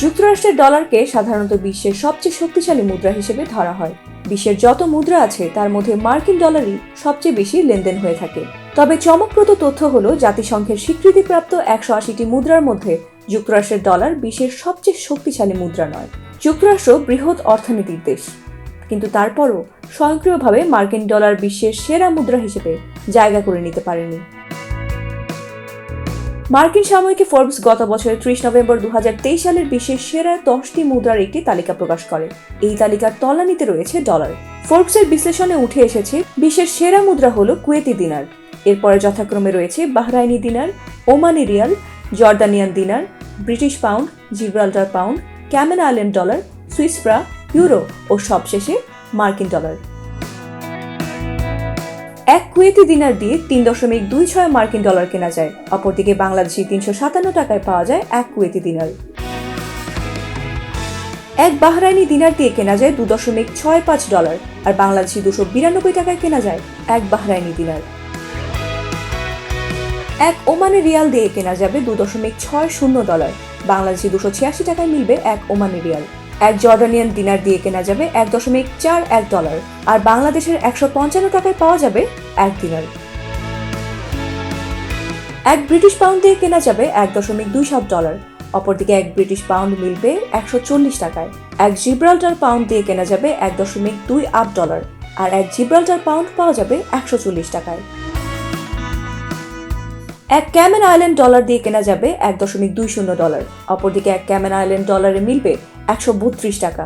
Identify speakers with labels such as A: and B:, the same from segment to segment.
A: যুক্তরাষ্ট্রের ডলারকে সাধারণত বিশ্বের সবচেয়ে শক্তিশালী মুদ্রা হিসেবে ধরা হয়। বিশ্বের যত মুদ্রা আছে তার মধ্যে মার্কিন ডলারই সবচেয়ে বেশি লেনদেন হয়ে থাকে। তবে চমকপ্রদ তথ্য হলো জাতিসংঘের স্বীকৃতিপ্রাপ্ত 180টি মুদ্রার মধ্যে যুক্তরাষ্ট্রের ডলার বিশ্বের সবচেয়ে শক্তিশালী মুদ্রা নয়। যুক্তরাষ্ট্র বৃহৎ অর্থনীতির দেশ, কিন্তু তারপরও স্বয়ংক্রিয়ভাবে মার্কিন ডলার বিশ্বের সেরা মুদ্রা হিসেবে জায়গা করে নিতে পারেনি। মার্কিন সাময়িকী ফোর্বস গত বছরের 30 নভেম্বর 2023 সালের বিশ্বের সেরা 10টি মুদ্রার একটি তালিকা প্রকাশ করে। এই তালিকার তলানিতে রয়েছে ডলার। ফোর্বসের বিশ্লেষণে উঠে এসেছে বিশ্বের সেরা মুদ্রা হলো কুয়েতি দিনার, এরপরে যথাক্রমে রয়েছে বাহরাইনি দিনার, ওমানি রিয়াল, জর্দানিয়ান দিনার, British pound, Gibraltar pound, Cayman Island dollar, Swiss ফ্রা, ইউরো ও সবশেষে মার্কিন ডলার। এক কুয়েতি দিনার দিয়ে 3.26 মার্কিন ডলার কেনা যায়। অপরদিকে বাংলাদেশি 357 টাকায় পাওয়া যায় এক কুয়েতি দিনার। এক বাহরাইনি দিনার দিয়ে কেনা যায় 2.65 ডলার, আর বাংলাদেশি 292 টাকায় কেনা যায় এক বাহরাইনি দিনার। এক ওমানি রিয়াল দিয়ে কেনা যাবে 2.60 ডলার, বাংলাদেশি 286 টাকায় মিলবে এক ওমানি রিয়াল। এক জর্ডানিয়ান দিনার দিয়ে কেনা যাবে 1.41 ডলার, আর বাংলাদেশের 155 টাকায় পাওয়া যাবে এক দিনার। এক ব্রিটিশ পাউন্ড দিয়ে কেনা যাবে 1.27 ডলার, অপরদিকে এক ব্রিটিশ পাউন্ড মিলবে 140 টাকায়। এক জিব্রাল্টার পাউন্ড দিয়ে কেনা যাবে 1.28 ডলার, আর এক জিব্রাল্টার পাউন্ড পাওয়া যাবে 140 টাকায়। এক ক্যামেন আইল্যান্ড ডলার দিয়ে কেনা যাবে 1.20 ডলার, অপরদিকে এক ক্যামেন আইল্যান্ড ডলারে মিলবে 132 টাকা।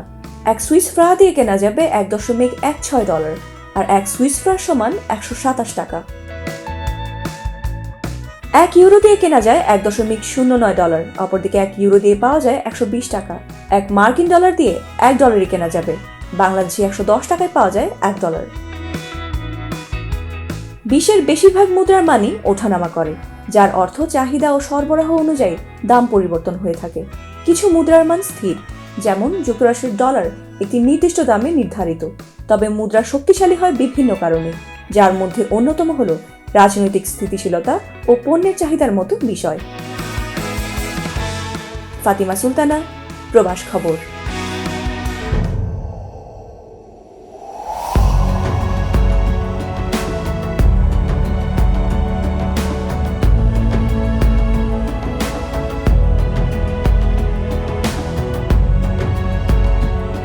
A: এক সুইস ফ্রা দিয়ে কেনা যাবে 1.16 ডলার, আর এক সুইস ফ্রার সমান 127 টাকা। এক ইউরো দিয়ে কেনা যায় 1.09 ডলার, অপরদিকে এক ইউরো দিয়ে পাওয়া যায় 120 টাকা। এক মার্কিন ডলার দিয়ে $1 কেনা যাবে, বাংলাদেশি 110 টাকায় পাওয়া যায় $1। বিশ্বের বেশিরভাগ মুদ্রার মানই ওঠানামা করে, যার অর্থ চাহিদা ও সরবরাহ অনুযায়ী দাম পরিবর্তন হয়ে থাকে। কিছু মুদ্রার মান স্থির, যেমন যুক্তরাষ্ট্রের ডলার একটি নির্দিষ্ট দামে নির্ধারিত, তবে মুদ্রা শক্তিশালী হয় বিভিন্ন কারণে, যার মধ্যে অন্যতম হল রাজনৈতিক স্থিতিশীলতা ও পণ্যের চাহিদার মতো বিষয়। ফাতিমা সুলতানা, প্রবাস খবর।